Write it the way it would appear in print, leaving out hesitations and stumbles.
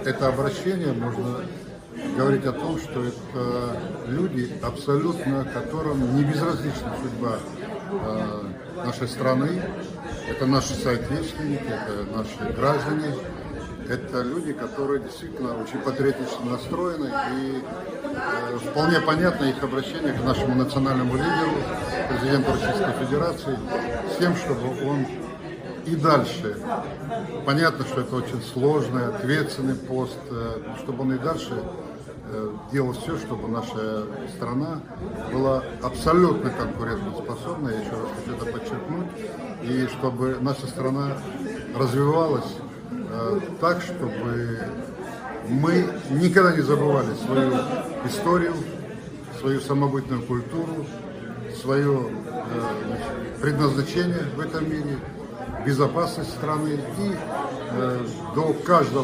это обращение можно говорить о том, что это люди, абсолютно которым не безразлична судьба нашей страны. Это наши соотечественники, это наши граждане. Это люди, которые действительно очень патриотично настроены, и вполне понятно их обращение к нашему национальному лидеру, президенту Российской Федерации, с тем, чтобы он и дальше, понятно, что это очень сложный, ответственный пост, чтобы он и дальше делал все, чтобы наша страна была абсолютно конкурентоспособна, я еще раз хочу это подчеркнуть, и чтобы наша страна развивалась так, чтобы мы никогда не забывали свою историю, свою самобытную культуру, свое предназначение в этом мире, безопасность страны и до каждого